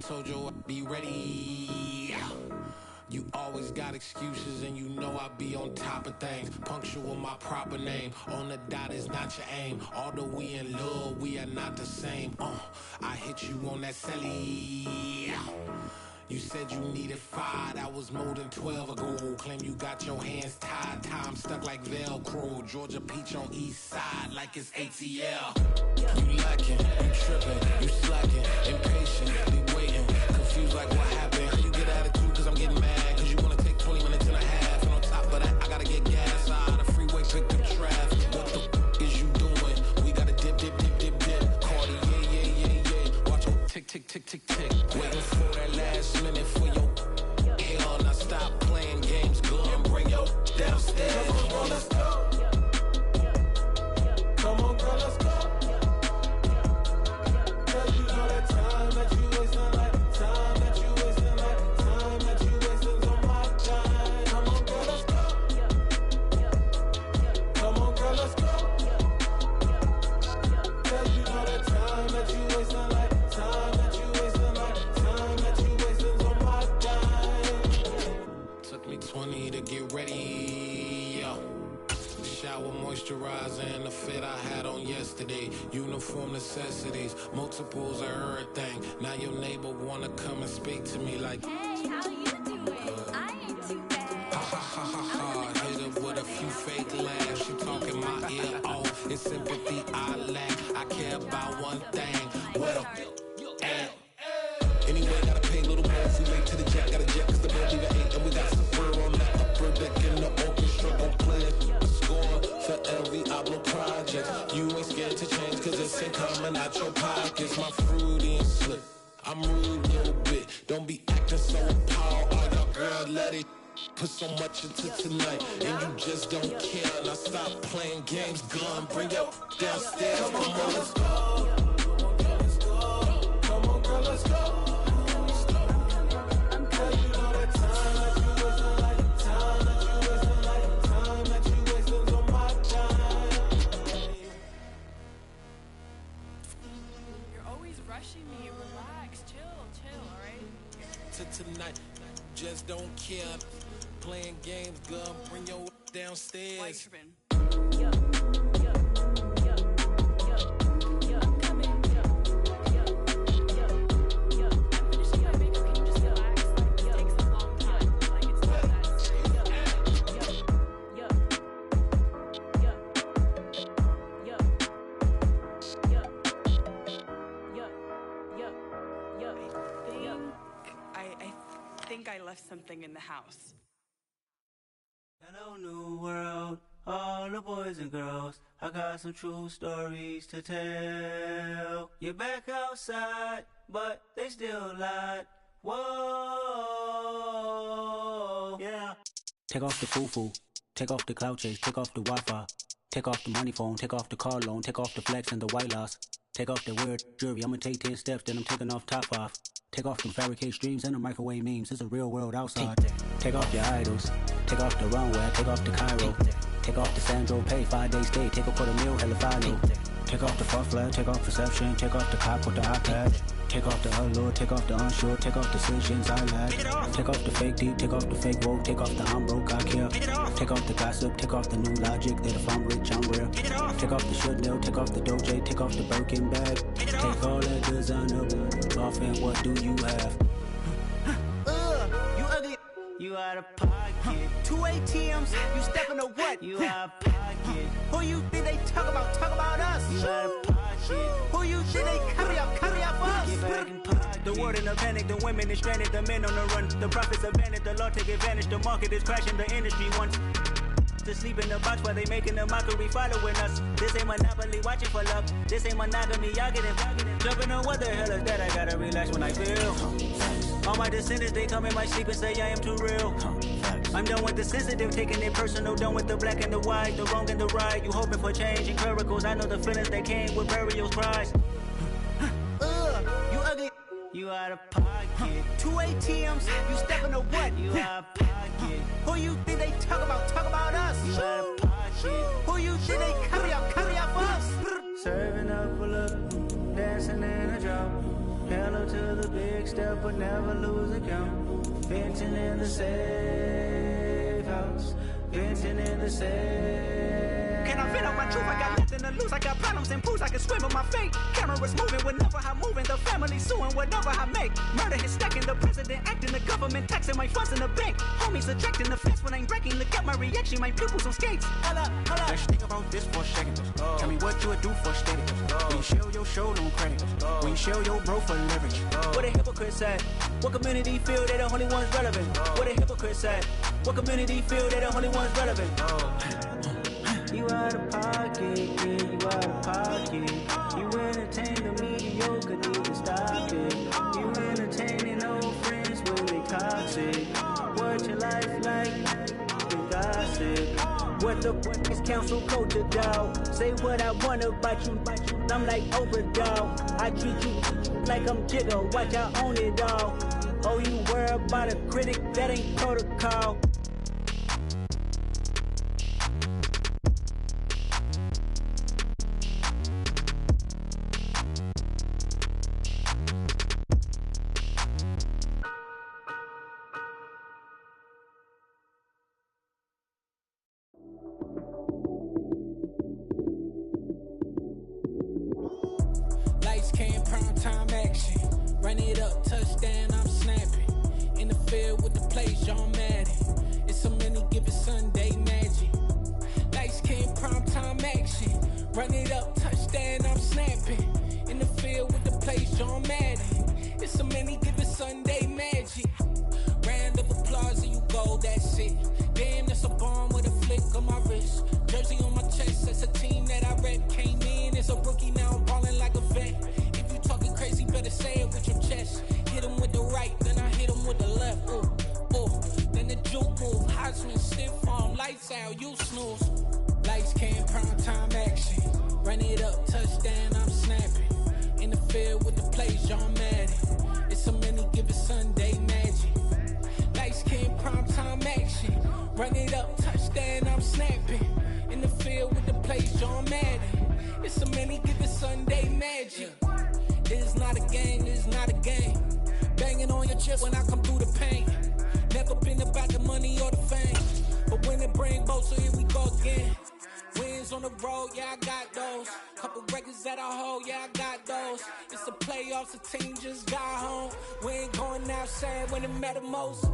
told you I'd be ready. You always got excuses and you know I be on top of things. Punctual my proper name. On the dot is not your aim. Although we in love, we are not the same. I hit you on that celly. You said you needed 5, that was more than 12 ago. Claim you got your hands tied, time stuck like Velcro. Georgia Peach on east side like it's ATL. You lacking, you tripping, you slacking, impatient, be waiting, confused like what happened. How you get attitude cause I'm getting mad, cause you wanna take 20 minutes and a half. And on top of that, I gotta get gas out of the freeway, pick up traffic. What the is you doing? We gotta dip, dip, dip, dip, dip. Cardi, yeah. Watch your tick, tick, tick, tick, tick. Waiting for that last minute for your hell. Now stop playing games, go and bring your downstairs. Come on, girl, let's go. Come on, girl, let's go. Cause you know that time that you wasting, like time that you wasting, like time that you wasting's on my time. Come on, girl, let's go. Come on, girl, let's go. Cause you know that time that you wasting, like time that you wasting, like time that you wasting's on my time. Took me 20 to get ready, yo. Shower, moisturizer, and the fit I had on yesterday. Uniform necessities, multiples of everything. Now your neighbor wanna come and speak to me like, hey, how you doing? I ain't too bad. ha ha ha ha ha. Hit her with a few fake laughs. She talking my ear off. It's sympathy I lack. I care about one thing. What a at. Anyway, gotta pay a little more if we late to the jack. Got a jet cause the boat leave at 8. And we got some fur on that upper deck in the orchestra. Gon' play a score for every Ablo project. You ain't scared to change cause it's ain't coming out your pockets. My fruity and slip. I'm rude a little bit. Don't be acting so appalled. All y'all girl, let it put so much into tonight. And you just don't care. Now stop playing games, gun. Bring your downstairs. Come on, girl, let's go. Come on, girl, let's go. Cause you know that time that you wasting, like time that you wasting, like time that you wasting's on my time. You're always rushing me. Relax, chill, alright? To tonight, just don't care. Playing games, gun. Bring your downstairs. Why you tripping? I think I left something in the house. Hello, new world, all the boys and girls. I got some true stories to tell. You're back outside, but they still lied. Whoa, yeah. Take off the foo-foo, take off the cloud chase, take off the Wi-Fi. Take off the money phone, take off the car loan, take off the flex and the white loss. Take off the weird jewelry, I'ma take 10 steps, then I'm taking off top off. Take off them fabricate streams and the microwave memes, it's a real world outside. Take off your idols, take off the runway, take off the Cairo. Take off the Sandro pay, 5-day stay, take off for the meal, hella final. Take off the fuck flag, take off perception, take off the cop with the iPad. Take off the allure, take off the unsure, take off decisions I lack. Take off the fake deep, take off the fake woke, take off the I'm broke, I care. Take off the gossip, take off the new logic, that if I'm rich, I'm real. Take off the should know, take off the doje, take off the Birkin bag. Take all that designer off and what do you have? You ugly, you out of pocket. 2 ATMs, you stepping to what? You out of pocket. Who you think they talk about us? You out of pocket. Who you think they carry up us? Get back in pocket. The world in a panic, the women is stranded, the men on the run. The profits abandoned, the law take advantage, the market is crashing, the industry wants to sleep in the box while they making a mockery following us. This ain't Monopoly, watching for love. This ain't monogamy, y'all get it. Jumping on what the hell is that? I gotta relax when I feel. All my descendants, they come in my sleep and say I am too real. I'm done with the sensitive, taking it personal. Done with the black and the white, the wrong and the right. You hoping for change and miracles. I know the feelings that came with burial cries. You ugly, you out of pocket. 2 ATMs, you stepping to what? You out of pocket. Who you think they talk about us? You out of pocket. Who you think they carry up us? Serving up a look, dancing in a drop. Hello to the big step but never lose a count. Venting in the safe house. Venting in the safe. Can I vent on my truth? I got nothing to lose. I got problems and fools. I can swim with my fate. Cameras moving whenever I'm moving. The family suing whatever I make. Murder is stacking. The president acting. The government taxing my funds in the bank. Homies subtracting the fence when I'm breaking. Look at my reaction. My pupils on skates. Hold up, hold up. Let's think about this for a second. Tell me what you would do for status. When you show your show, no credit. When you show your bro for leverage. What a hypocrite said. What community feel they the only ones relevant? What a hypocrite said. What community feel they the only ones relevant? You out of pocket, kid, you out of pocket. You entertain the mediocre, need to stop it. You entertaining old friends when they toxic. What your life like? You gossip. What the fuck is council culture, dog? Say what I want about you, I'm like overdog. I treat you like I'm Jigga, watch I own it all. Oh, you worry about a critic, that ain't protocol. Lights came, prime time action. Run it up, touchdown, I'm snapping. In the field with the plays, John Madden. It's so many, give it Sunday magic. Lights came, prime time action. Run it up, touchdown, I'm snapping. In the field with the plays, John Madden. It's so many, give it Sunday magic. Round of applause and you go, that's it. Damn, that's a bomb with a flick on my wrist. Jersey on my chest, that's a team that I rep. Came in as a rookie, now I'm ballin' like a vet. If you talking crazy, better say it with your chest. Hit him with the right, then I hit him with the left. Ooh, ooh. Then the juke move, Heisman, stiff arm, lights out, you snooze. Lights came, prime time action. Run it up, touchdown, I'm snapping. In the field with the plays, John Madden. It's so many, give it Sunday magic. Lights came, prime time action. Run it up, touchdown, I'm snapping. In the field with the plays, John Madden. It's so many, give it Sunday magic. This is not a game, this is not a game. Banging on your chest when I come through the pain. Never been about the money or the fame. But when it bring both, so here we go again. Wins on the road, yeah, I got those. Couple records that I hold, yeah, I got those. It's the playoffs, the team just got home. We ain't going outside when it matter most.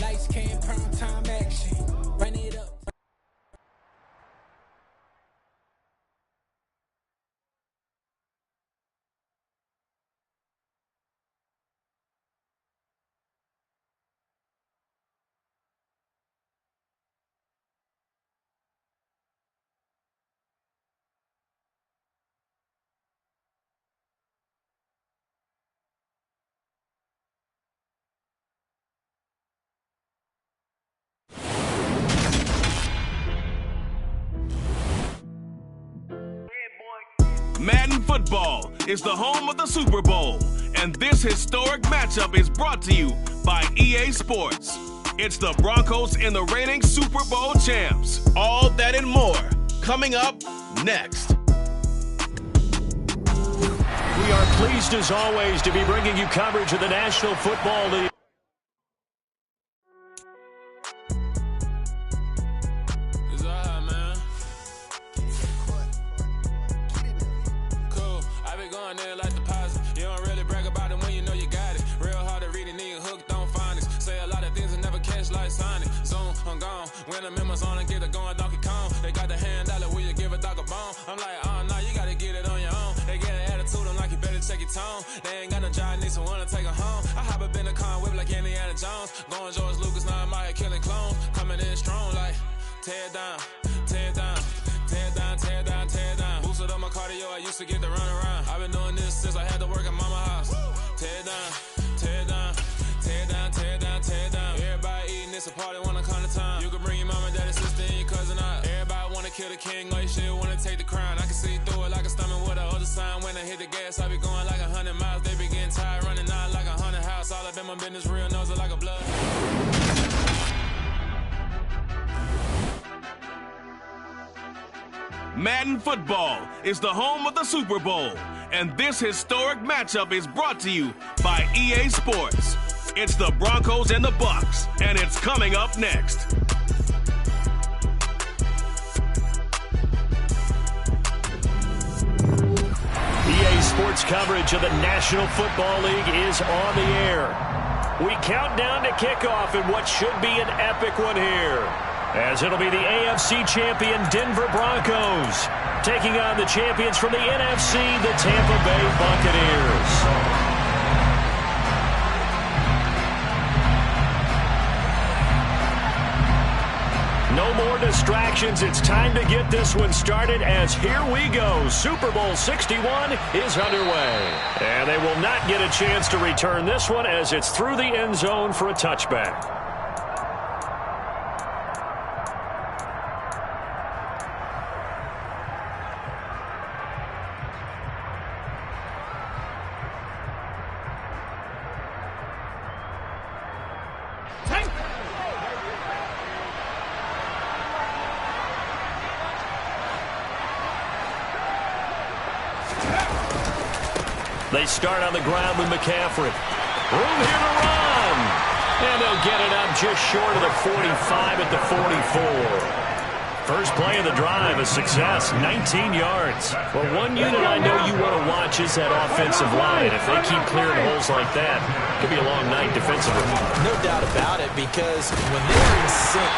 Lights came, prime time action. Run it up. Madden Football is the home of the Super Bowl, and this historic matchup is brought to you by EA Sports. It's the Broncos and the reigning Super Bowl champs. All that and more coming up next. We are pleased as always to be bringing you coverage of the National Football League. When I'm in my zone and get it going Donkey Kong. They got the hand dollar, will you give a dog a bone? I'm like, oh no, you gotta get it on your own. They get an attitude, I'm like, you better check your tone. They ain't got no job, need someone to take her home. I hop up in a car, whip like Indiana Jones. Going George Lucas, now I'm out here killing clones. Coming in strong like, tear down, tear down, tear down, tear down, tear down. Boosted up my cardio, I used to get to run around. I've been doing this since I had to work at mama house. Tear down, tear down, tear down, tear down, tear down. Everybody eating, it's a party, wanna come to time. You can bring your mama, daddy, sister, and your cousin out. Everybody wanna kill the king, or you shit wanna take the crown. I can see through it like a stomach with a other sign. When I hit the gas, I be going like 100 miles. They be getting tired, running out like 100 house. All up in my business, real nose like a blood. Madden Football is the home of the Super Bowl, and this historic matchup is brought to you by EA Sports. It's the Broncos and the Bucks, and it's coming up next. EA Sports coverage of the National Football League is on the air. We count down to kickoff in what should be an epic one here, as it'll be the AFC champion Denver Broncos taking on the champions from the NFC, the Tampa Bay Buccaneers. No more distractions. It's time to get this one started as here we go. Super Bowl 61 is underway. And they will not get a chance to return this one as it's through the end zone for a touchback. They start on the ground with McCaffrey. Room here to run. And they'll get it up just short of the 45 at the 44. First play of the drive, a success, 19 yards. Well, one unit I know you want to watch is that offensive line. If they keep clearing holes like that, it could be a long night defensively. No doubt about it, because when they're in sync,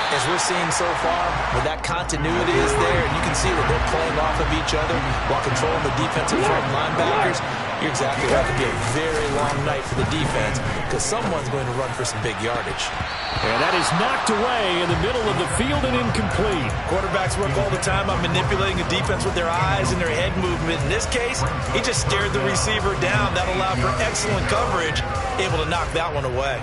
as we're seeing so far, when that continuity is there, and you can see that they're playing off of each other while controlling the defensive front linebackers, you're exactly right. It could be a very long night for the defense because someone's going to run for some big yardage. And that is knocked away in the middle of the field and incomplete. Quarterbacks work all the time on manipulating the defense with their eyes and their head movement. In this case, he just stared the receiver down. That allowed for excellent coverage, able to knock that one away.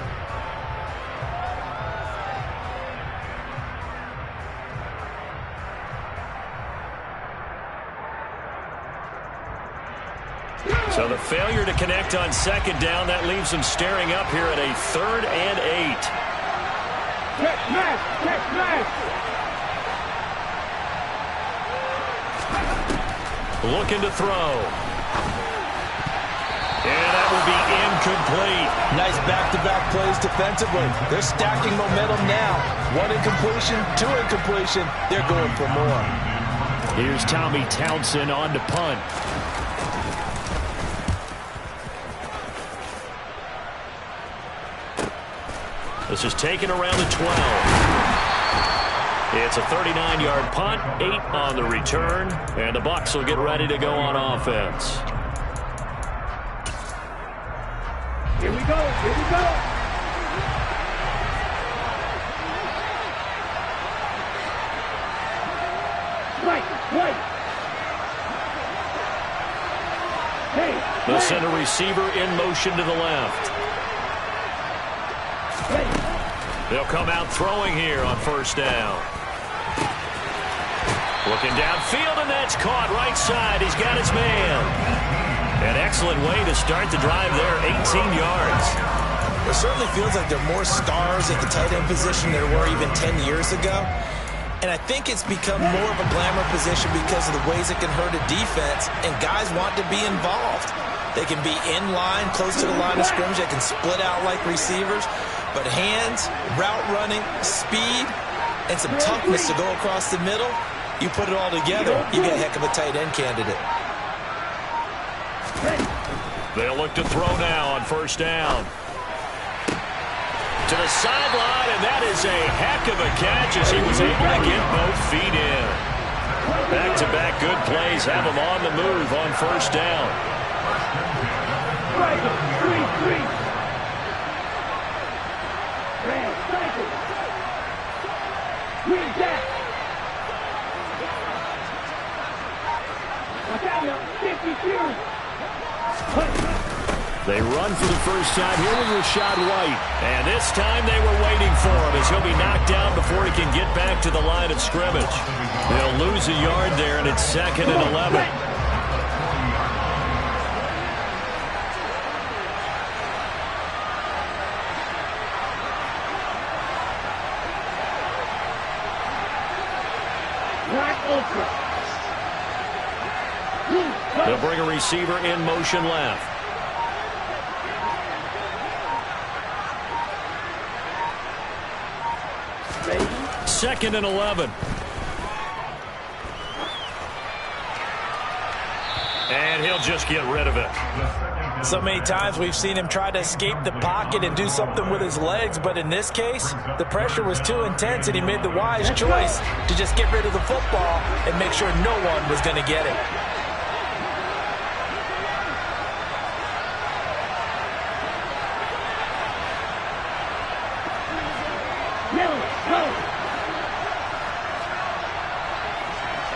So the failure to connect on second down, that leaves them staring up here at a 3rd and 8. Check smash. Looking to throw. And that will be incomplete. Nice back-to-back plays defensively. They're stacking momentum now. 1 incompletion, 2 incompletion. They're going for more. Here's Tommy Townsend on to punt. This is taken around the 12. It's a 39-yard punt, 8 on the return, and the Bucs will get ready to go on offense. Here we go. Right. Hey. They'll send a receiver in motion to the left. They'll come out throwing here on first down. Looking downfield, and that's caught right side. He's got his man. An excellent way to start the drive there, 18 yards. It certainly feels like there are more stars at the tight end position than there were even 10 years ago. And I think it's become more of a glamour position because of the ways it can hurt a defense, and guys want to be involved. They can be in line, close to the line of scrimmage. They can split out like receivers. But hands, route running, speed, and some toughness to go across the middle, you put it all together, you get a heck of a tight end candidate. They'll look to throw now on first down. To the sideline, and that is a heck of a catch as he was able to get both feet in. Back-to-back good plays have him on the move on first down. They run for the first time here with Rashad White. And this time they were waiting for him as he'll be knocked down before he can get back to the line of scrimmage. They'll lose a yard there, and it's 2nd and 11. Wide open. They'll bring a receiver in motion left. Second and 11. And he'll just get rid of it. So many times we've seen him try to escape the pocket and do something with his legs, but in this case, the pressure was too intense and he made the wise choice to just get rid of the football and make sure no one was going to get it.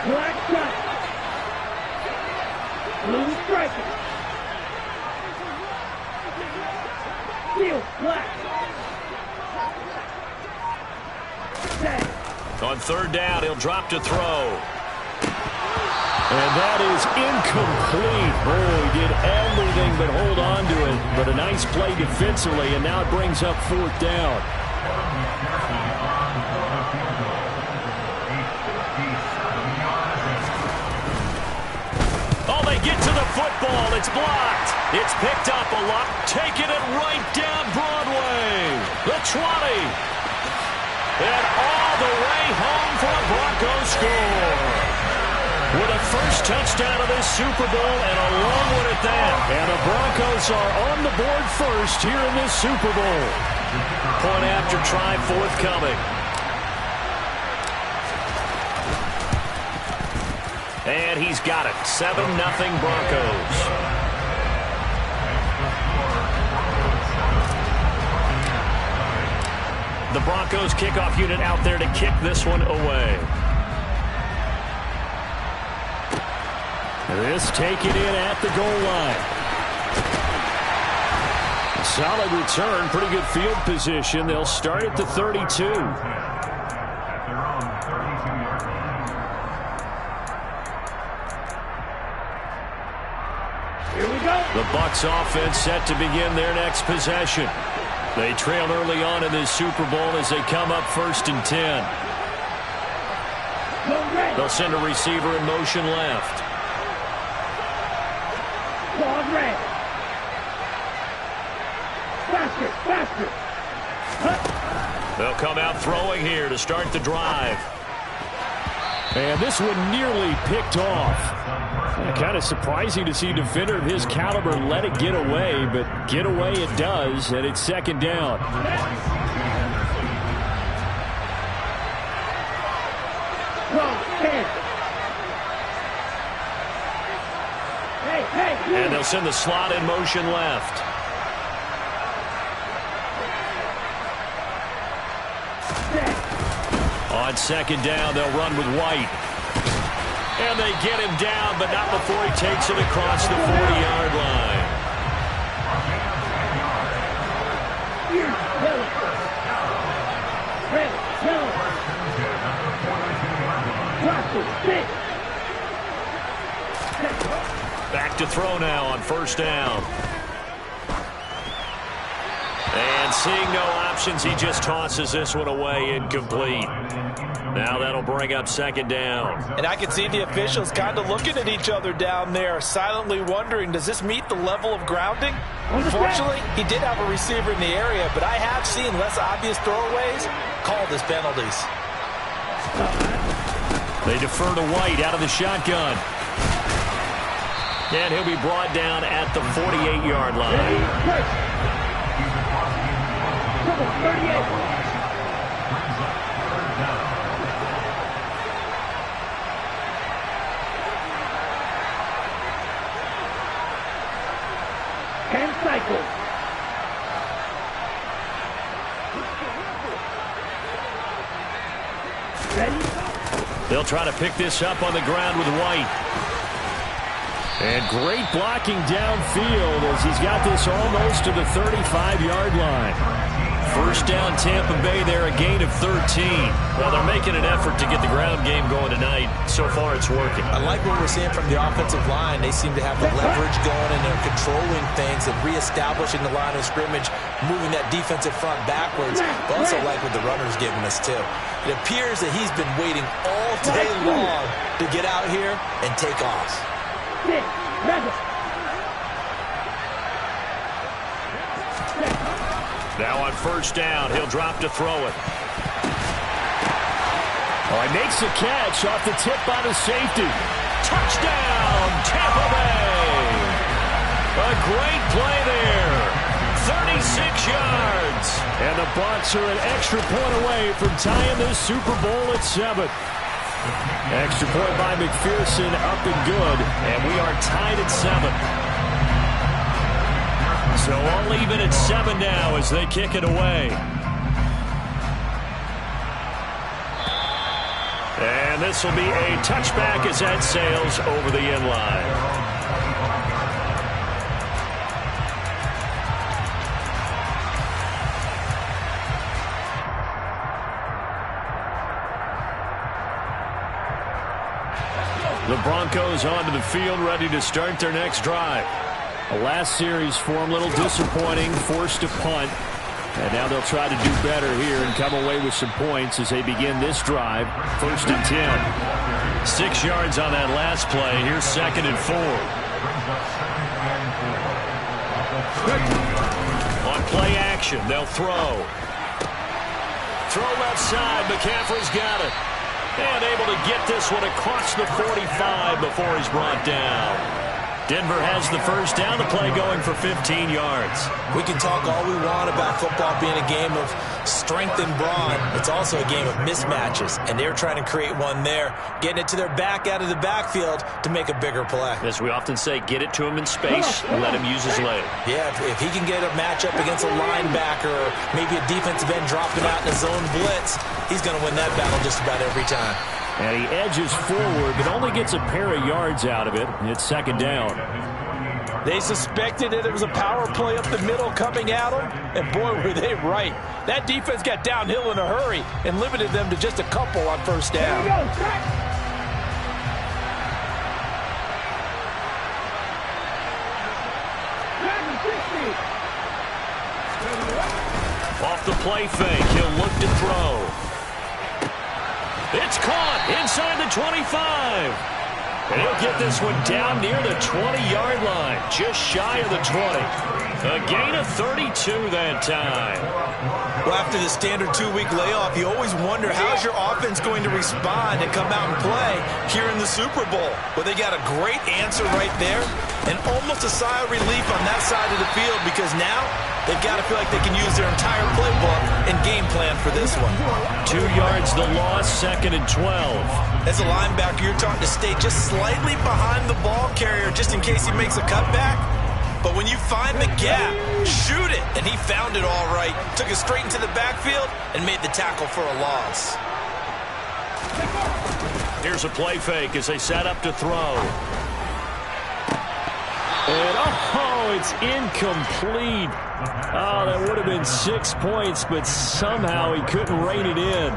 Black shot. Blue striker. Steel black. On third down, he'll drop to throw. And that is incomplete. Boy, he did everything but hold on to it. But a nice play defensively, and now it brings up fourth down. Oh, they get to the football. It's blocked. It's picked up a lot. Taking it right down Broadway. The 20. And all the way home for a Broncos score. With a first touchdown of this Super Bowl and a long one at that. And the Broncos are on the board first here in this Super Bowl. Point after try forthcoming. And he's got it. 7-0 Broncos. The Broncos kickoff unit out there to kick this one away. This taken in at the goal line. Solid return, pretty good field position. They'll start at the 32. Here we go. The Bucs offense set to begin their next possession. They trail early on in this Super Bowl as they come up 1st and 10. They'll send a receiver in motion left. Quad red. Faster, faster. They'll come out throwing here to start the drive. And this one nearly picked off. Kind of surprising to see a defender of his caliber let it get away, but get away it does, and it's 2nd down. And they'll send the slot in motion left. On 2nd down, they'll run with White. And they get him down, but not before he takes it across the 40-yard line. Back to throw now on 1st down. And seeing no options, he just tosses this one away, incomplete. Now that'll bring up 2nd down. And I can see the officials kind of looking at each other down there, silently wondering, does this meet the level of grounding? Unfortunately, he did have a receiver in the area, but I have seen less obvious throwaways called as penalties. They defer to White out of the shotgun. And he'll be brought down at the 48-yard line. 38. Cycle. Ready? They'll try to pick this up on the ground with White. And great blocking downfield as he's got this almost to the 35-yard line. 1st down Tampa Bay there, a gain of 13. Well, they're making an effort to get the ground game going tonight. So far, it's working. I like what we're seeing from the offensive line. They seem to have the leverage going and they're controlling things and reestablishing the line of scrimmage, moving that defensive front backwards. But also like what the runner's giving us, too. It appears that he's been waiting all day long to get out here and take off. Now on first down, he'll drop to throw it. Oh, he makes the catch off the tip by the safety. Touchdown, Tampa Bay. A great play there. 36 yards. And the Bucs are an extra point away from tying this Super Bowl at 7. Extra point by McPherson, up and good. And we are tied at 7. So all even at 7 now as they kick it away. And this will be a touchback as that sails over the end line. The Broncos onto the field, ready to start their next drive. The last series for them, a little disappointing, forced to punt. And now they'll try to do better here and come away with some points as they begin this drive. 1st and 10. 6 yards on that last play. Here's 2nd and 4. On play action, they'll throw. Throw left side. McCaffrey's got it. And able to get this one across the 45 before he's brought down. Denver has the first down, the play going for 15 yards. We can talk all we want about football being a game of strength and brawn. It's also a game of mismatches, and they're trying to create one there, getting it to their back out of the backfield to make a bigger play. As we often say, get it to him in space and let him use his leg. Yeah, if he can get a matchup against a linebacker or maybe a defensive end dropping out in a zone blitz, he's going to win that battle just about every time. And he edges forward, but only gets a pair of yards out of it. It's 2nd down. They suspected that it was a power play up the middle coming at them, and boy, were they right. That defense got downhill in a hurry and limited them to just a couple on first down. Off the play fake, he'll look to throw. It's caught inside the 25. And he'll get this one down near the 20-yard line, just shy of the 20. A gain of 32 that time. Well, after the standard 2-week layoff, you always wonder how's your offense going to respond and come out and play here in the Super Bowl. Well, they got a great answer right there and almost a sigh of relief on that side of the field because now they've got to feel like they can use their entire playbook and game plan for this one. 2 yards the loss, 2nd and 12. As a linebacker, you're taught to stay just slightly behind the ball carrier just in case he makes a cutback. But when you find the gap, shoot it. And he found it all right. Took it straight into the backfield and made the tackle for a loss. Here's a play fake as they set up to throw. And oh, it's incomplete. Oh, that would have been 6 points, but somehow he couldn't rein it in.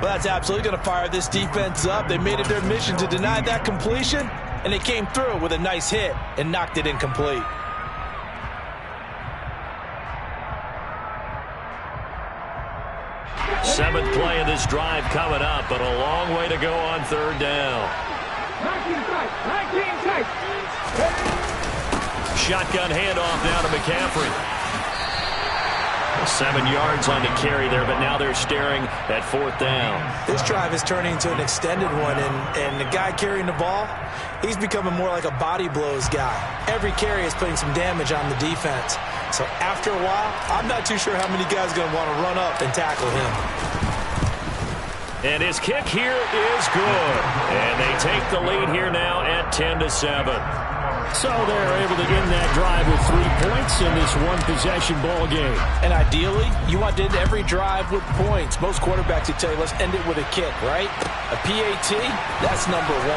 Well, that's absolutely going to fire this defense up. They made it their mission to deny that completion, and they came through with a nice hit and knocked it incomplete. Seventh play of this drive coming up, but a long way to go on 3rd down. Shotgun handoff now to McCaffrey. 7 yards on the carry there, but now they're staring at 4th down. This drive is turning into an extended one, and the guy carrying the ball, he's becoming more like a body blows guy. Every carry is putting some damage on the defense. So after a while, I'm not too sure how many guys are going to want to run up and tackle him. And his kick here is good. And they take the lead here now at 10-7. So they're able to end that drive with 3 points in this one-possession ball game. And ideally, you want to end every drive with points. Most quarterbacks would tell you, let's end it with a kick, right? A PAT, that's number 1.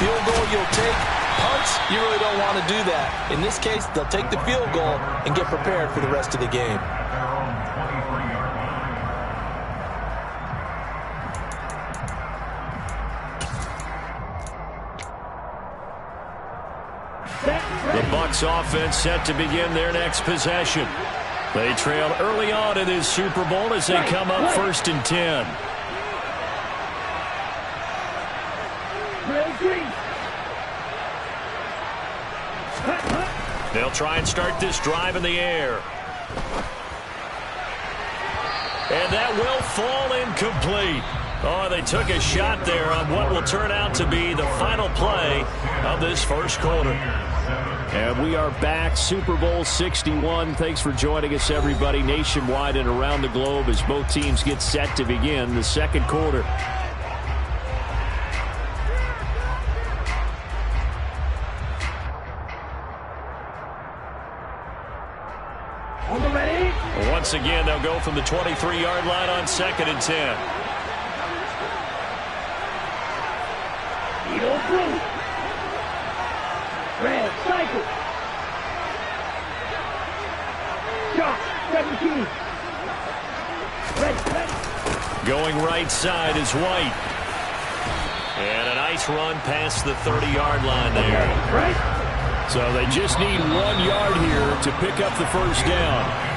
Field goal you'll take. Punts, you really don't want to do that. In this case, they'll take the field goal and get prepared for the rest of the game. The Bucs offense set to begin their next possession. They trailed early on in this Super Bowl as they come up 1st and 10. They'll try and start this drive in the air. And that will fall incomplete. Oh, they took a shot there on what will turn out to be the final play of this first quarter. And we are back, Super Bowl 61. Thanks for joining us, everybody, nationwide and around the globe as both teams get set to begin the second quarter. Once again, they'll go from the 23-yard line on 2nd and 10. Red cycle. Shot 17. Ready. Going right side is White. And a nice run past the 30-yard line there. So they just need 1 yard here to pick up the first down.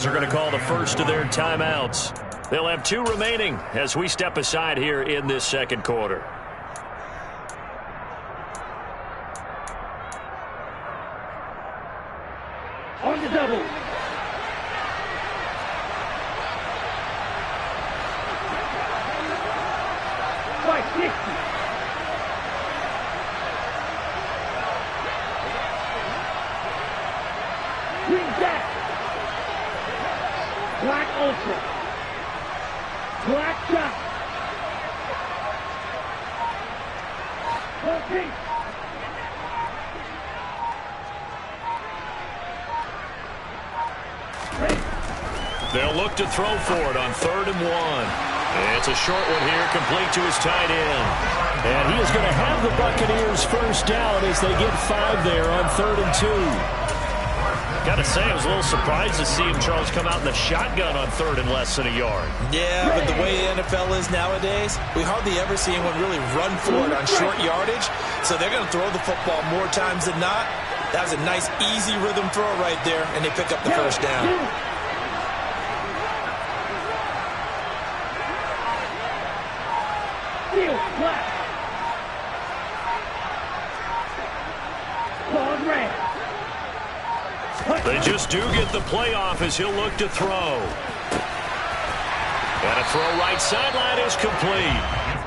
Are going to call the first of their timeouts. They'll have 2 remaining as we step aside here in this second quarter. On the double. Black Ultra. Black shot. Okay. They'll look to throw for it on 3rd and 1. It's a short one here, complete to his tight end. And he is going to have the Buccaneers first down as they get 5 there on 3rd and 2. Got to say, I was a little surprised to see him, Charles, come out in the shotgun on 3rd and less than a yard. Yeah, but the way the NFL is nowadays, we hardly ever see anyone really run for it on short yardage. So they're going to throw the football more times than not. That was a nice, easy rhythm throw right there, and they pick up the first down. They just do get the playoff as he'll look to throw. And a throw right sideline is complete.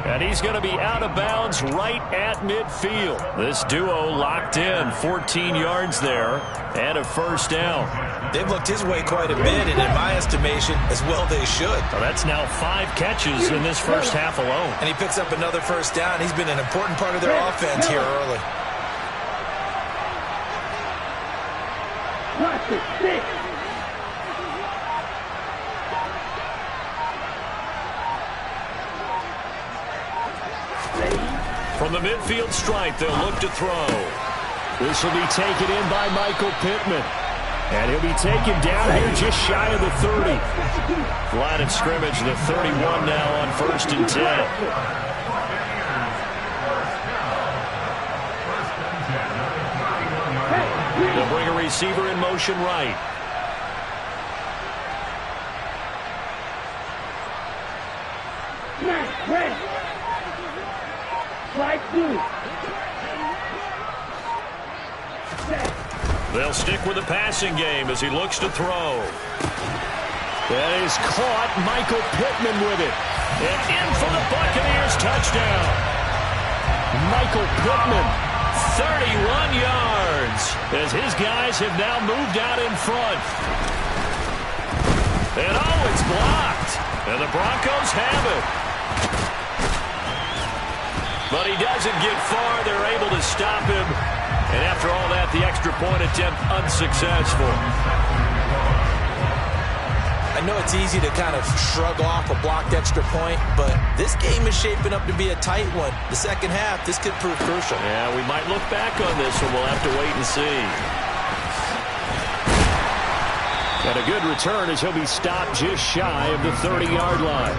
And he's going to be out of bounds right at midfield. This duo locked in, 14 yards there and a first down. They've looked his way quite a bit, and in my estimation, as well they should. Well, that's now 5 catches in this first half alone. And he picks up another first down. He's been an important part of their offense here early. From the midfield stripe, they'll look to throw. This will be taken in by Michael Pittman. And he'll be taken down here just shy of the 30. Line of scrimmage, the 31 now on 1st and 10. They'll bring a receiver in motion right. They'll stick with the passing game as he looks to throw. That is caught. Michael Pittman with it. And in for the Buccaneers touchdown. Michael Pittman, 31 yards, as his guys have now moved out in front. And oh, it's blocked. And the Broncos have it. But he doesn't get far. They're able to stop him. And after all that, the extra point attempt unsuccessful. I know it's easy to kind of shrug off a blocked extra point, but this game is shaping up to be a tight one. The second half, this could prove crucial. Yeah, we might look back on this one. We'll have to wait and see. And a good return as he'll be stopped just shy of the 30-yard line.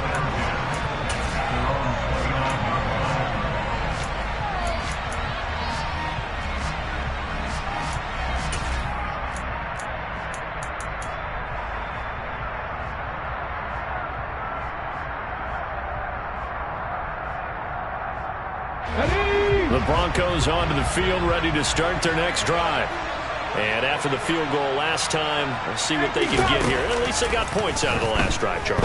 The Broncos onto the field, ready to start their next drive. And after the field goal last time, we'll see what they can get here. At least they got points out of the last drive, Charles.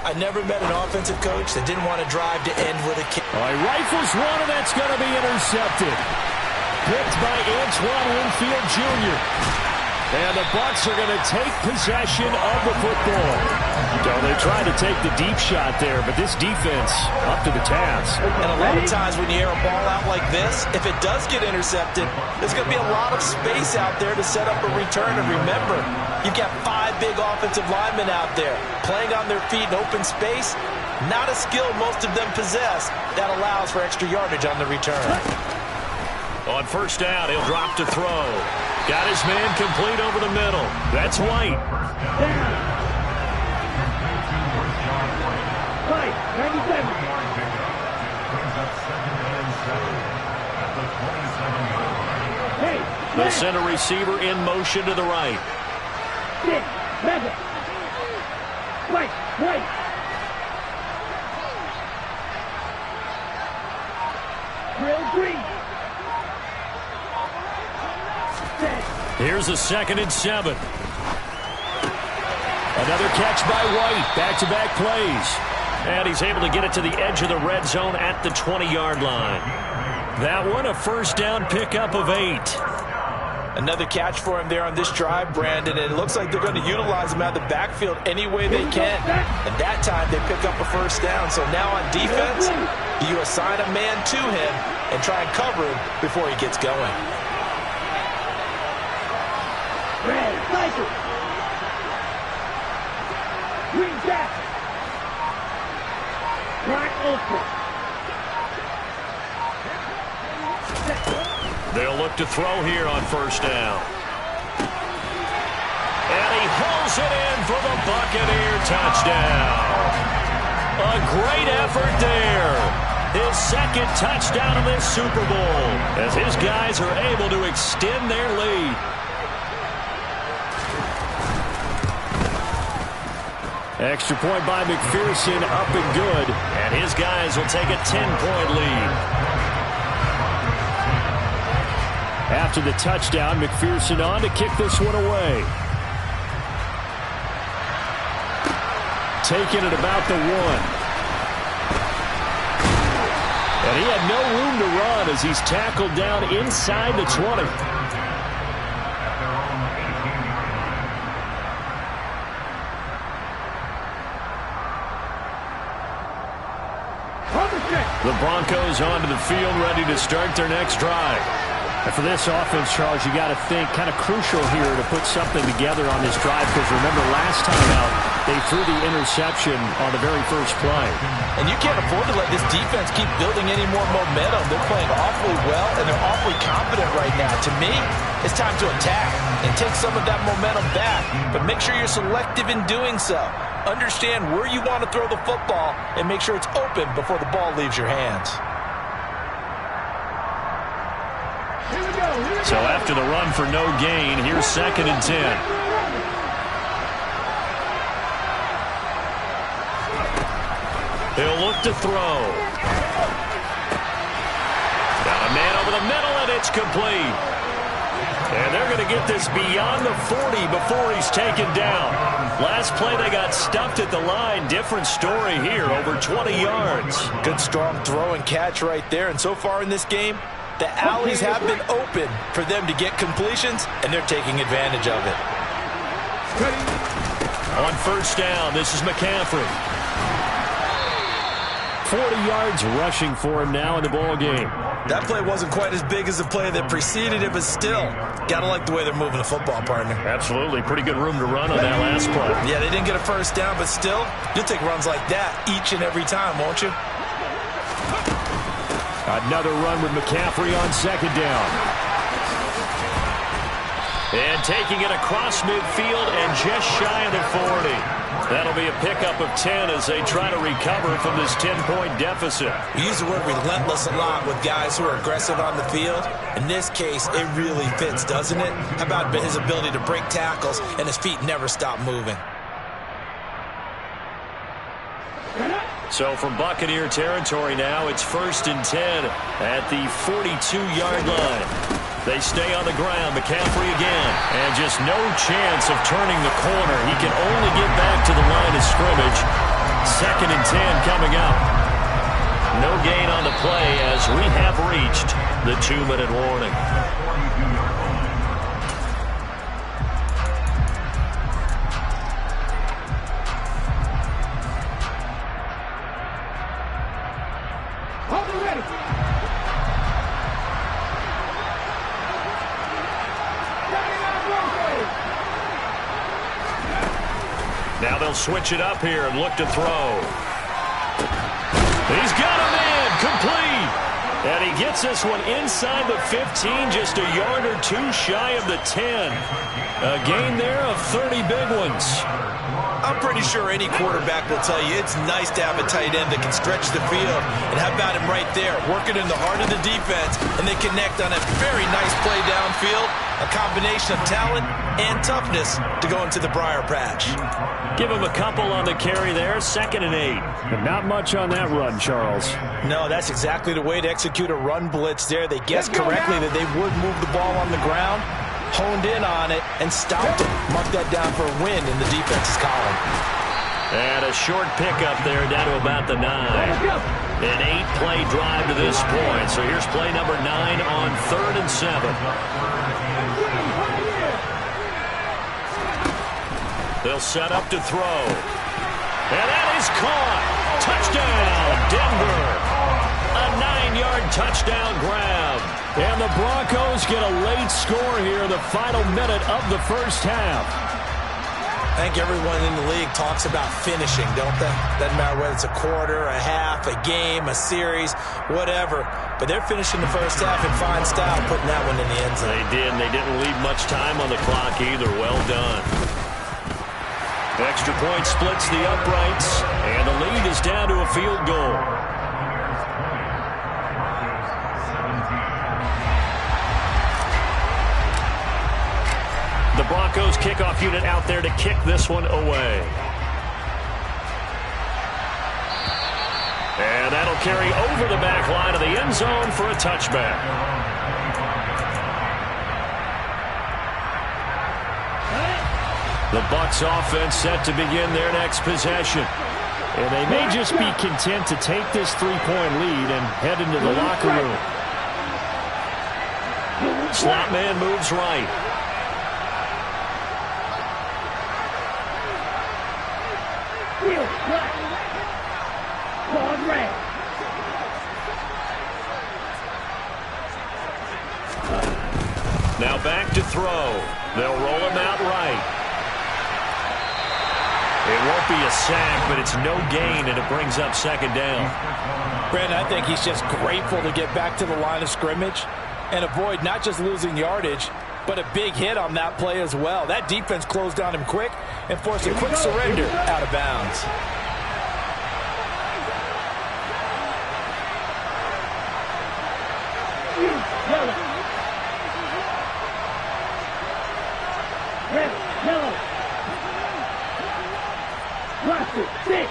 I never met an offensive coach that didn't want to drive to end with a kick. All right, rifles one, and that's going to be intercepted. Picked by Antoine Winfield Jr. And the Bucs are going to take possession of the football. So they tried to take the deep shot there, but this defense up to the task. And a lot of times when you air a ball out like this, if it does get intercepted, there's going to be a lot of space out there to set up a return. And remember, you've got 5 big offensive linemen out there playing on their feet in open space. Not a skill most of them possess that allows for extra yardage on the return. On first down, he'll drop to throw. Got his man complete over the middle. That's White. White, 97. Hey, They'll send a receiver in motion to the right. 6, 7. White, White. Drill green. Here's a 2nd and 7. Another catch by White. Back-to-back plays. And he's able to get it to the edge of the red zone at the 20-yard line. That one, a first down pickup of 8. Another catch for him there on this drive, Brandon, and it looks like they're going to utilize him out of the backfield any way they can. And that time they pick up a first down. So now on defense, you assign a man to him and try and cover him before he gets going. Red, cycle. Green jack. Black ultra. They'll look to throw here on first down. And he hauls it in for the Buccaneer touchdown. A great effort there. His 2nd touchdown of this Super Bowl as his guys are able to extend their lead. Extra point by McPherson, up and good. And his guys will take a 10-point lead. After the touchdown, McPherson on to kick this one away. Taking it about the 1. And he had no room to run as he's tackled down inside the 20. The Broncos onto the field, ready to start their next drive. And for this offense, Charles, you got to think kind of crucial here to put something together on this drive, because remember last time out, they threw the interception on the very first play. And you can't afford to let this defense keep building any more momentum. They're playing awfully well, and they're awfully confident right now. To me, it's time to attack and take some of that momentum back, but make sure you're selective in doing so. Understand where you want to throw the football and make sure it's open before the ball leaves your hands. So after the run for no gain, here's 2nd and 10. He'll look to throw. Got a man over the middle, and it's complete. And they're going to get this beyond the 40 before he's taken down. Last play they got stuffed at the line. Different story here, over 20 yards. Good strong throw and catch right there. And so far in this game, the alleys have been open for them to get completions, and they're taking advantage of it. On first down, this is McCaffrey. 40 yards rushing for him now in the ball game. That play wasn't quite as big as the play that preceded it, but still, gotta like the way they're moving the football, partner. Absolutely. Pretty good room to run on that last play. Yeah, they didn't get a first down, but still, you'll take runs like that each and every time, won't you? Another run with McCaffrey on second down. And taking it across midfield and just shy of the 40. That'll be a pickup of 10 as they try to recover from this 10-point deficit. We use the word relentless a lot with guys who are aggressive on the field. In this case, it really fits, doesn't it? How about his ability to break tackles and his feet never stop moving? So from Buccaneer territory now, it's 1st and 10 at the 42-yard line. They stay on the ground. McCaffrey again. And just no chance of turning the corner. He can only get back to the line of scrimmage. 2nd and 10 coming up. No gain on the play as we have reached the 2-minute warning. Now they'll switch it up here and look to throw. He's got him in, complete. And he gets this one inside the 15, just a yard or two shy of the 10. A gain there of 30 big ones. I'm pretty sure any quarterback will tell you it's nice to have a tight end that can stretch the field. And how about him right there, working in the heart of the defense, and they connect on a very nice play downfield. A combination of talent and toughness to go into the briar patch. Give him a couple on the carry there, 2nd and 8. But not much on that run, Charles. No, that's exactly the way to execute a run blitz there. They guessed correctly that they would move the ball on the ground, honed in on it, and stopped it. Mark that down for a win in the defense's column. And a short pickup there down to about the 9. An 8-play drive to this point. So here's play number 9 on 3rd and 7. They'll set up to throw. And that is caught. Touchdown, Denver. A 9-yard touchdown grab. And the Broncos get a late score here in the final minute of the first half. I think everyone in the league talks about finishing, don't they? Doesn't matter whether it's a quarter, a half, a game, a series, whatever. But they're finishing the first half in fine style, putting that one in the end zone. They did, and they didn't leave much time on the clock either. Well done. Extra point splits the uprights, and the lead is down to a field goal. The Broncos kickoff unit out there to kick this one away. And that'll carry over the back line of the end zone for a touchback. The Bucs offense set to begin their next possession. And they may just be content to take this 3-point lead and head into the locker room. Slot man moves right. Wheel right. Ball red. Now back to throw. They'll roll him out right. It won't be a sack, but it's no gain, and it brings up 2nd down. Brandon, I think he's just grateful to get back to the line of scrimmage and avoid not just losing yardage, but a big hit on that play as well. That defense closed on him quick and forced a quick surrender out of bounds. Red, yellow. Roster, 6.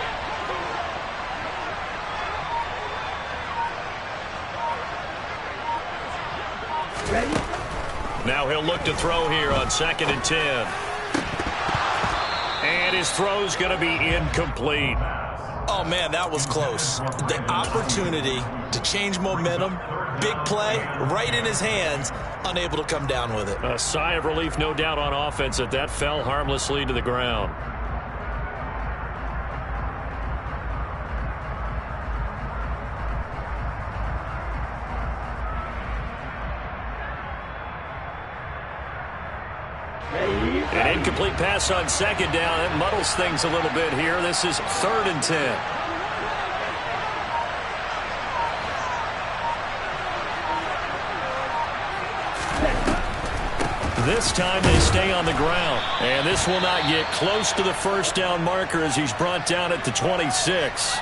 Ready? Now he'll look to throw here on 2nd and 10. And his throw's going to be incomplete. Oh, man, that was close. The opportunity to change momentum, big play, right in his hands, unable to come down with it. A sigh of relief, no doubt, on offense that fell harmlessly to the ground. An incomplete pass on 2nd down. It muddles things a little bit here. This is 3rd and 10. This time they stay on the ground. And this will not get close to the first down marker as he's brought down at the 26.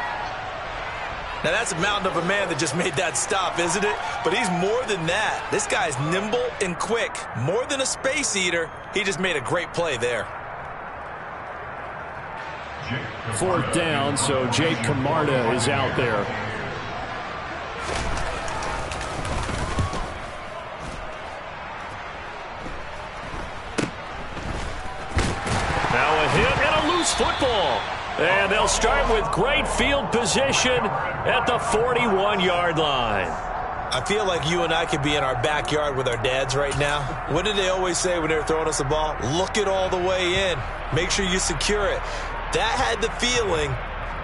Now, that's a mountain of a man that just made that stop, isn't it? But he's more than that. This guy's nimble and quick. More than a space eater. He just made a great play there. 4th down, so Jake Camarda is out there. Now a hit and a loose football. And they'll start with great field position at the 41-yard line. I feel like you and I could be in our backyard with our dads right now. What did they always say when they were throwing us the ball? Look it all the way in. Make sure you secure it. That had the feeling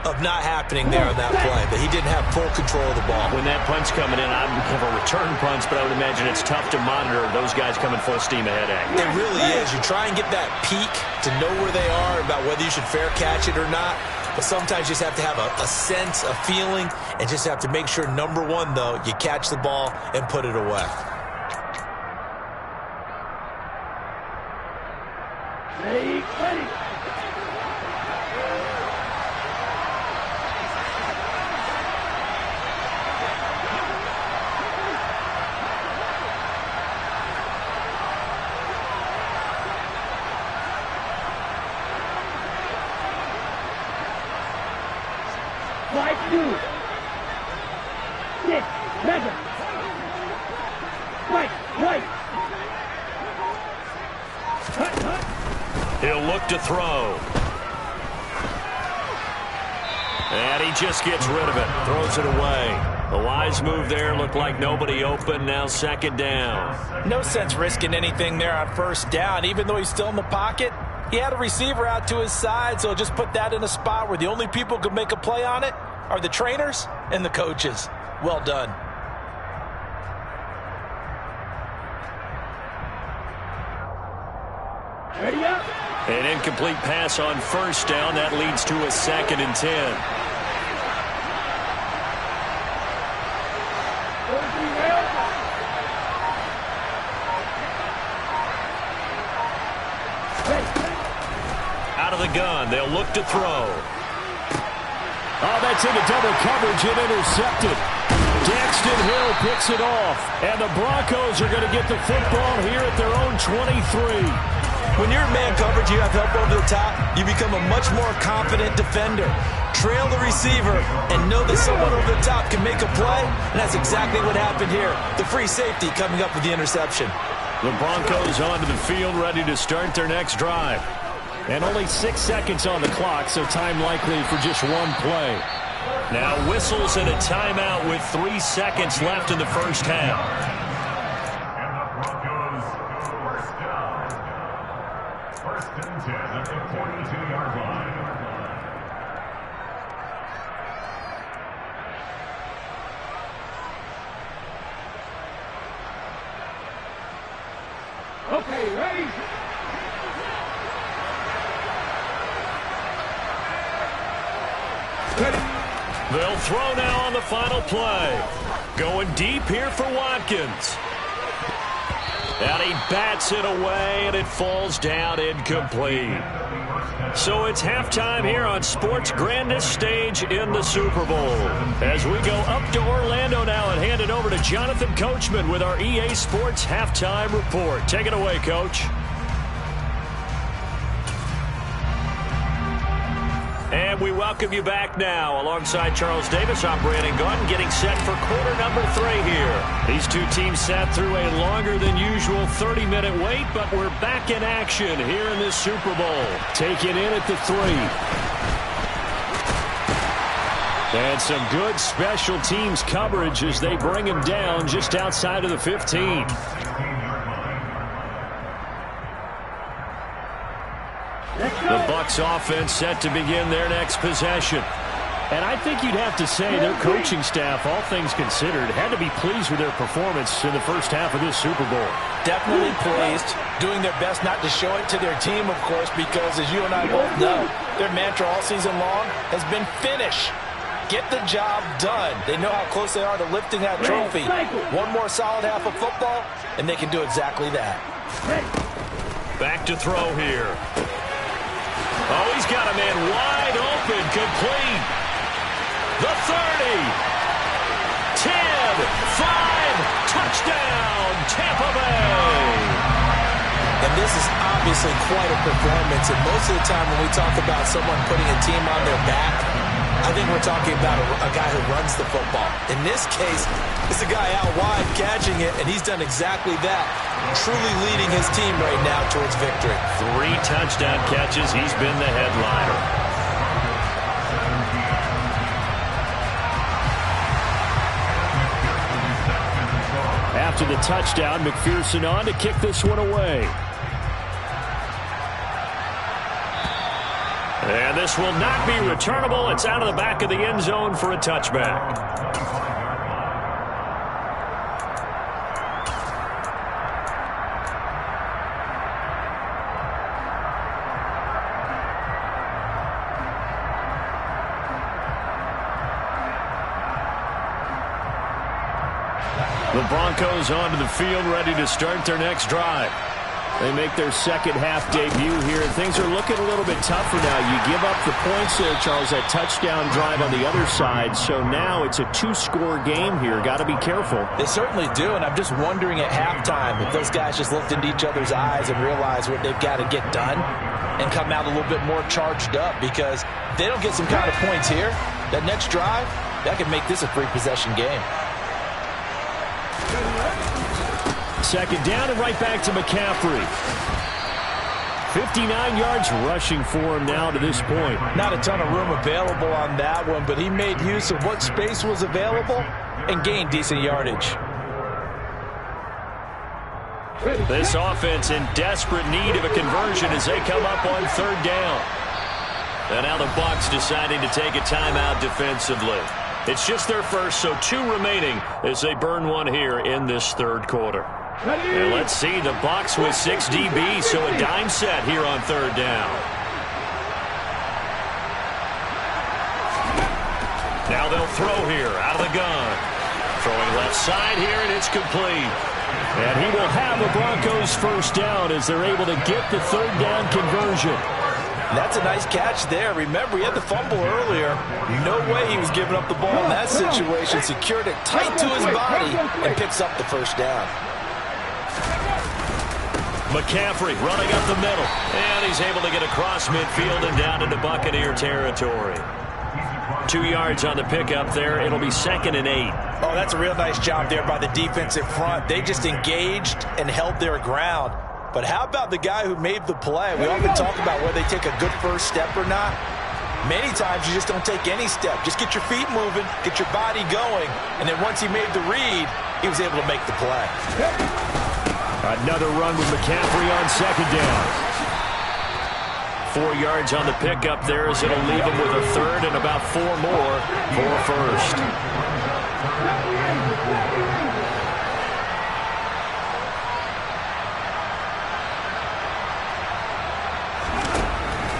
of not happening there on that play, that he didn't have full control of the ball. When that punt's coming in, I'm of a return punts, but I would imagine it's tough to monitor those guys coming full steam ahead at you. It really is. You try and get that peek to know where they are, about whether you should fair catch it or not. But sometimes you just have to have a sense, a feeling, and just have to make sure, number one, though, you catch the ball and put it away. Ready. Right, 2, 6, 7. Right. He'll look to throw. And he just gets rid of it. Throws it away. A wise move there. Looked like nobody open. Now 2nd down. No sense risking anything there on 1st down. Even though he's still in the pocket, he had a receiver out to his side, so just put that in a spot where the only people who could make a play on it are the trainers and the coaches. Well done. Ready up. An incomplete pass on 1st down. That leads to a 2nd and 10. Out of the gun. They'll look to throw. Oh, that's into double coverage and intercepted. Daxton Hill picks it off. And the Broncos are going to get the football here at their own 23. When you're in man coverage, you have help over the top, you become a much more confident defender. Trail the receiver and know that someone over the top can make a play, and that's exactly what happened here. The free safety coming up with the interception. The Broncos onto the field, ready to start their next drive. And only 6 seconds on the clock, so time likely for just one play. Now whistles and a timeout with 3 seconds left in the first half. First and 10 at the 42-yard line. Okay, ready? They'll throw now on the final play. Going deep here for Watkins. And he bats it away, and it falls down incomplete. So it's halftime here on sports' grandest stage in the Super Bowl. As we go up to Orlando now and hand it over to Jonathan Coachman with our EA Sports Halftime Report. Take it away, Coach. And And we welcome you back now. Alongside Charles Davis, I'm Brandon Gunn, getting set for quarter number 3 here. These two teams sat through a longer than usual 30-minute wait, but we're back in action here in this Super Bowl. Taken in at the 3. And some good special teams coverage as they bring him down just outside of the 15. The Bucs offense set to begin their next possession. And I think you'd have to say their coaching staff, all things considered, had to be pleased with their performance in the first half of this Super Bowl. Definitely pleased, doing their best not to show it to their team, of course, because as you and I both know, their mantra all season long has been finish. Get the job done. They know how close they are to lifting that trophy. One more solid half of football, and they can do exactly that. Back to throw here. Oh, he's got a man wide open, complete. The 30. 10, 5, touchdown, Tampa Bay. And this is obviously quite a performance, and most of the time when we talk about someone putting a team on their back, I think we're talking about a guy who runs the football. In this case, it's a guy out wide catching it, and he's done exactly that, truly leading his team right now towards victory. 3 touchdown catches. He's been the headliner. After the touchdown, McPherson on to kick this one away. And this will not be returnable. It's out of the back of the end zone for a touchback. The Broncos onto the field, ready to start their next drive. They make their second half debut here, and things are looking a little bit tougher now. You give up the points there, Charles, that touchdown drive on the other side, so now it's a 2-score game here. Got to be careful. They certainly do, and I'm just wondering at halftime if those guys just looked into each other's eyes and realized what they've got to get done and come out a little bit more charged up, because if they don't get some kind of points here, that next drive, that could make this a 3-possession game. Second down and right back to McCaffrey. 59 yards rushing for him now to this point. Not a ton of room available on that one, but he made use of what space was available and gained decent yardage. This offense in desperate need of a conversion as they come up on third down. And now the Bucs deciding to take a timeout defensively. It's just their first, so 2 remaining as they burn one here in this third quarter. And let's see, the Bucs with 6 DBs, so a dime set here on third down. Now they'll throw here out of the gun. Throwing left side here, and it's complete. And he will have the Broncos first down as they're able to get the third down conversion. That's a nice catch there. Remember, he had the fumble earlier. No way he was giving up the ball in that situation. Secured it tight to his body and picks up the first down. McCaffrey running up the middle. And he's able to get across midfield and down into Buccaneer territory. 2 yards on the pickup there. It'll be 2nd and 8. Oh, that's a real nice job there by the defensive front. They just engaged and held their ground. But how about the guy who made the play? We often talk about whether they take a good first step or not. Many times you just don't take any step. Just get your feet moving, get your body going, and then once he made the read, he was able to make the play. Another run with McCaffrey on second down. 4 yards on the pickup there as it'll leave him with a third and about 4 more for a first.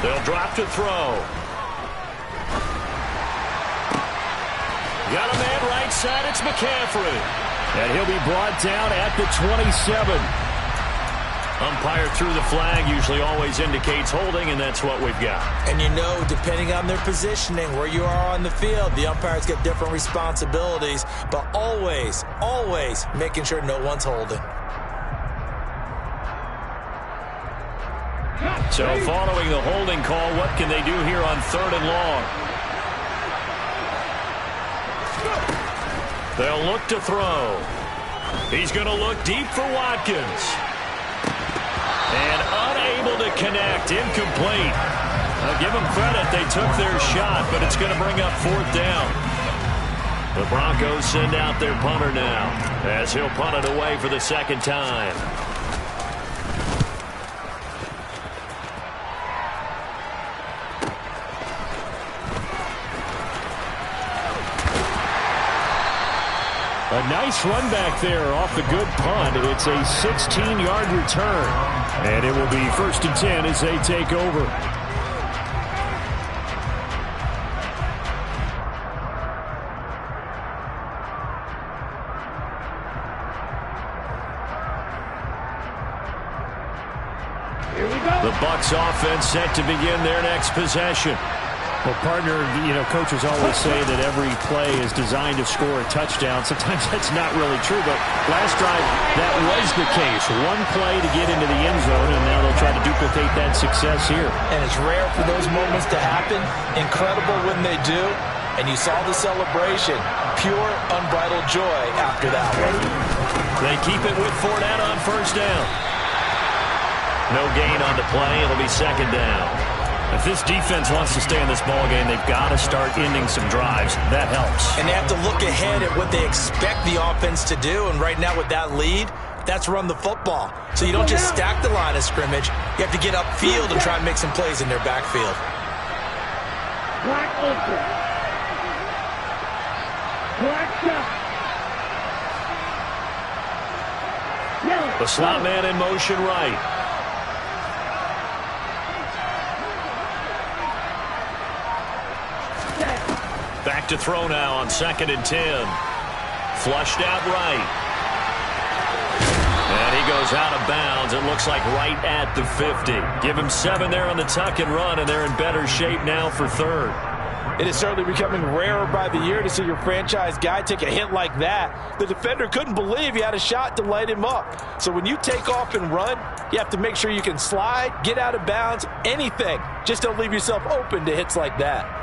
They'll drop to throw. Got a man right side. It's McCaffrey. And he'll be brought down at the 27. Umpire threw the flag. Usually always indicates holding, and that's what we've got. And you know, depending on their positioning, where you are on the field, the umpires get different responsibilities. But always, always making sure no one's holding. So following the holding call, what can they do here on 3rd and long? They'll look to throw. He's going to look deep for Watkins. And unable to connect. Incomplete. I'll give them credit. They took their shot, but it's going to bring up 4th down. The Broncos send out their punter now, as he'll punt it away for the 2nd time. A nice run back there off the good punt. It's a 16-yard return. And it will be 1st and 10 as they take over. The Bucs offense set to begin their next possession. Well, partner, coaches always say that every play is designed to score a touchdown. Sometimes that's not really true, but last drive, that was the case. One play to get into the end zone, and now they'll try to duplicate that success here. And it's rare for those moments to happen. Incredible when they do. And you saw the celebration. Pure, unbridled joy after that one. They keep it with Fournette on 1st down. No gain on the play. It'll be 2nd down. If this defense wants to stay in this ballgame, they've got to start ending some drives. That helps. And they have to look ahead at what they expect the offense to do. And right now with that lead, that's run the football. So you don't just stack the line of scrimmage. You have to get upfield and try and make some plays in their backfield. Black open. Black shot. The slot man in motion right. Back to throw now on 2nd and 10. Flushed out right. And he goes out of bounds. It looks like right at the 50. Give him 7 there on the tuck and run, and they're in better shape now for 3rd. It is certainly becoming rarer by the year to see your franchise guy take a hit like that. The defender couldn't believe he had a shot to light him up. So when you take off and run, you have to make sure you can slide, get out of bounds, anything. Just don't leave yourself open to hits like that.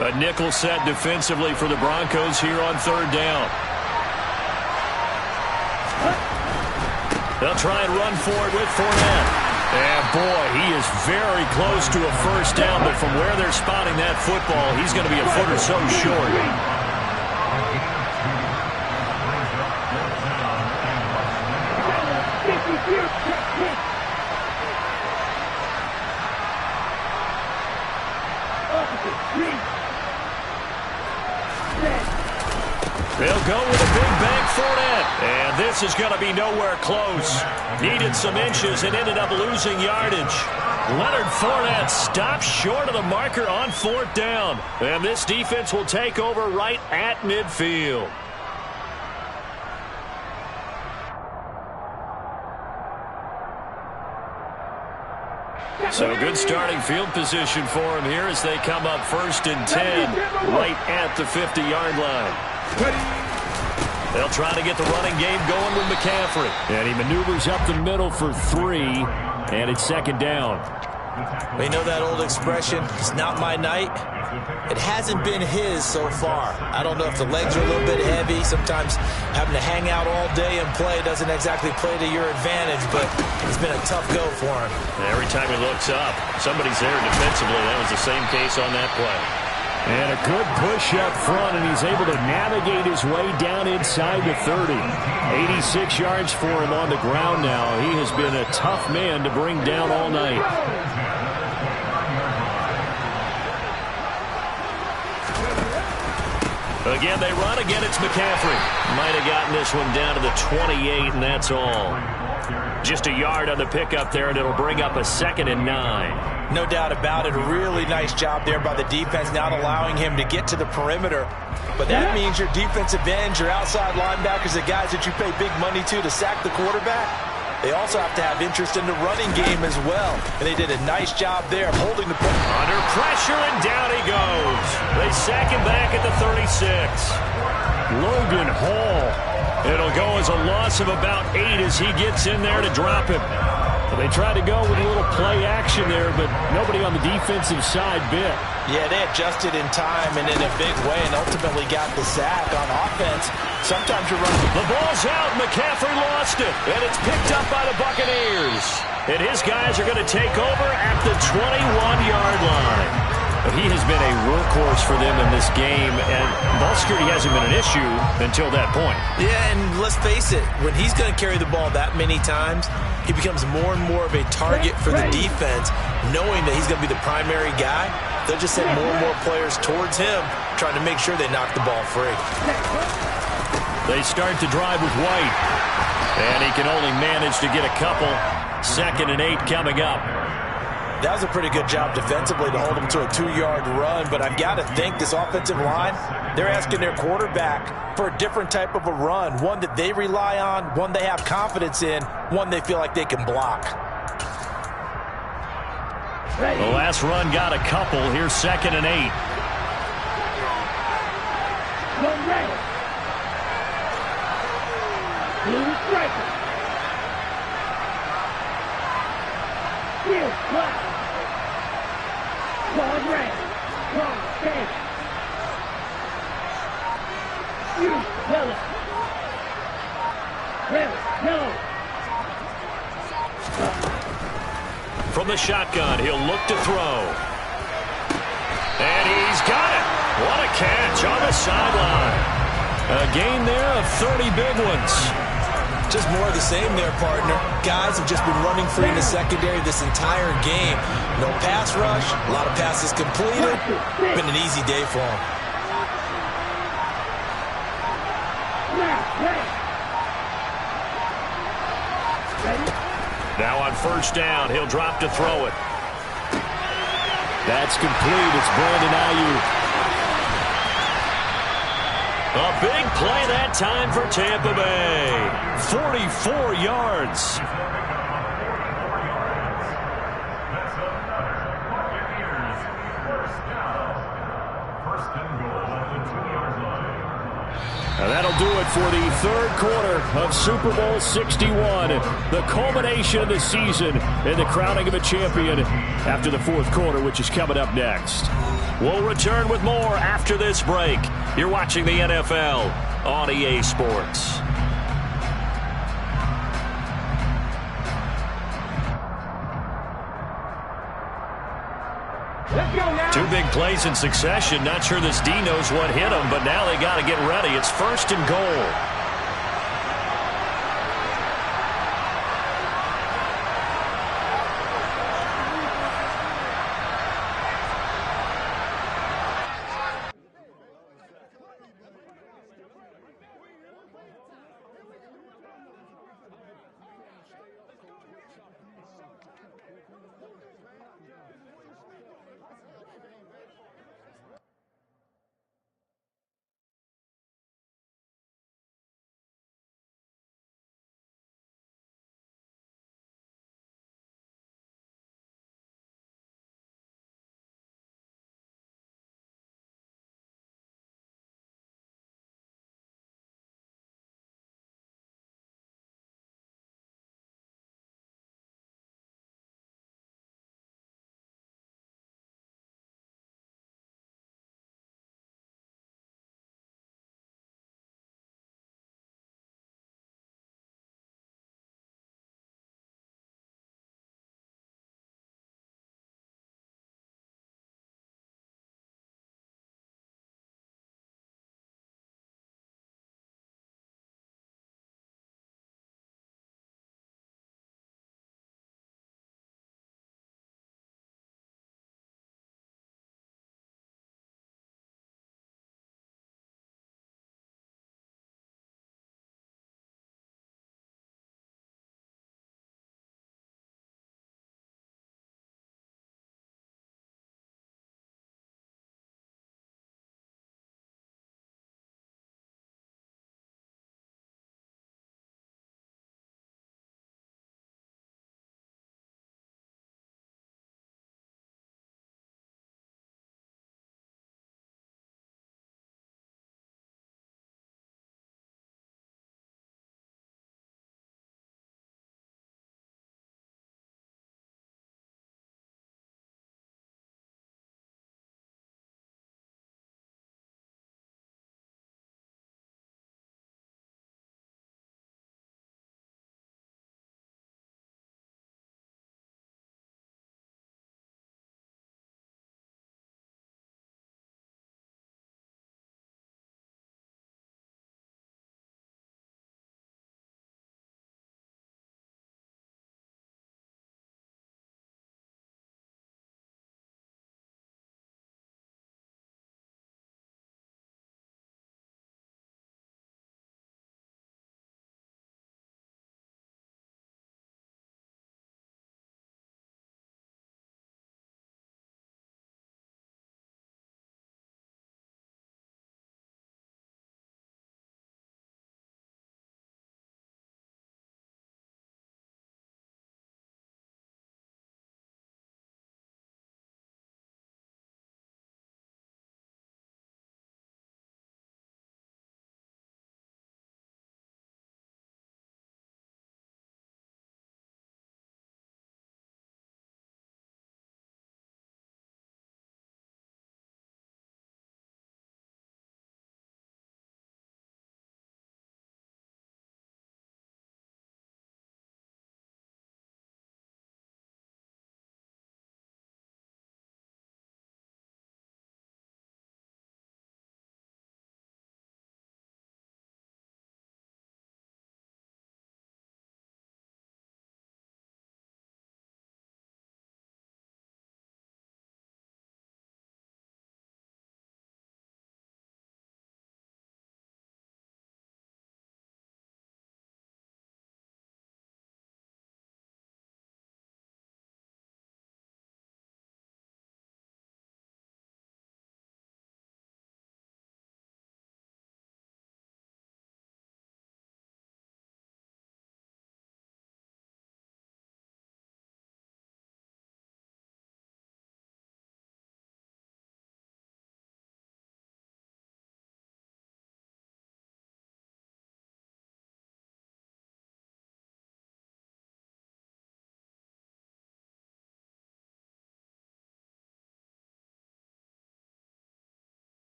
A nickel set defensively for the Broncos here on 3rd down. They'll try and run for it with Fournette. And boy, he is very close to a 1st down, but from where they're spotting that football, he's going to be a foot or so short. They'll go with a big bank Fournette. And this is going to be nowhere close. Needed some inches and ended up losing yardage. Leonard Fournette stops short of the marker on 4th down. And this defense will take over right at midfield. So good starting field position for him here as they come up 1st and 10 right at the 50-yard line. They'll try to get the running game going with McCaffrey. And he maneuvers up the middle for 3, and it's 2nd down. We know that old expression, it's not my night. It hasn't been his so far. I don't know if the legs are a little bit heavy. Sometimes having to hang out all day and play doesn't exactly play to your advantage, but it's been a tough go for him. Every time he looks up, somebody's there defensively. That was the same case on that play. And a good push up front, and he's able to navigate his way down inside the 30. 86 yards for him on the ground now. He has been a tough man to bring down all night. Again, they run. Again, it's McCaffrey. Might have gotten this one down to the 28, and that's all. Just a yard on the pickup there, and it'll bring up a 2nd and 9. No doubt about it. A really nice job there by the defense, not allowing him to get to the perimeter. But that means your defensive ends, your outside linebackers, the guys that you pay big money to sack the quarterback, they also have to have interest in the running game as well. And they did a nice job there of holding the ball. Under pressure, and down he goes. They sack him back at the 36. Logan Hall. It'll go as a loss of about 8 as he gets in there to drop him. They tried to go with a little play action there, but nobody on the defensive side bit. Yeah, they adjusted in time and in a big way and ultimately got the sack on offense. Sometimes you're running. The ball's out. McCaffrey lost it, and it's picked up by the Buccaneers. And his guys are going to take over at the 21-yard line. But he has been a workhorse for them in this game, and ball security hasn't been an issue until that point. Yeah, and let's face it, when he's going to carry the ball that many times, he becomes more and more of a target for the defense, knowing that he's going to be the primary guy. They'll just send more and more players towards him, trying to make sure they knock the ball free. They start to drive with White, and he can only manage to get a couple. 2nd and 8 coming up. That was a pretty good job defensively to hold them to a 2-yard run, but I've got to think this offensive line, they're asking their quarterback for a different type of a run, one that they rely on, one they have confidence in, one they feel like they can block. The last run got a couple. Here's 2nd and 8. From the shotgun, he'll look to throw. And he's got it. What a catch on the sideline. A gain there of 30 big ones. Just more of the same there, partner. Guys have just been running free in the secondary this entire game. No pass rush, a lot of passes completed. Been an easy day for them. Now on 1st down, he'll drop to throw it. That's complete. It's Brandon Ayuk. A big play that time for Tampa Bay. 44 yards. Now that'll do it for the 3rd quarter of Super Bowl 61. The culmination of the season and the crowning of a champion after the 4th quarter, which is coming up next. We'll return with more after this break. You're watching the NFL on EA Sports. Two big plays in succession. Not sure this D knows what hit him, but now they got to get ready. It's 1st and goal.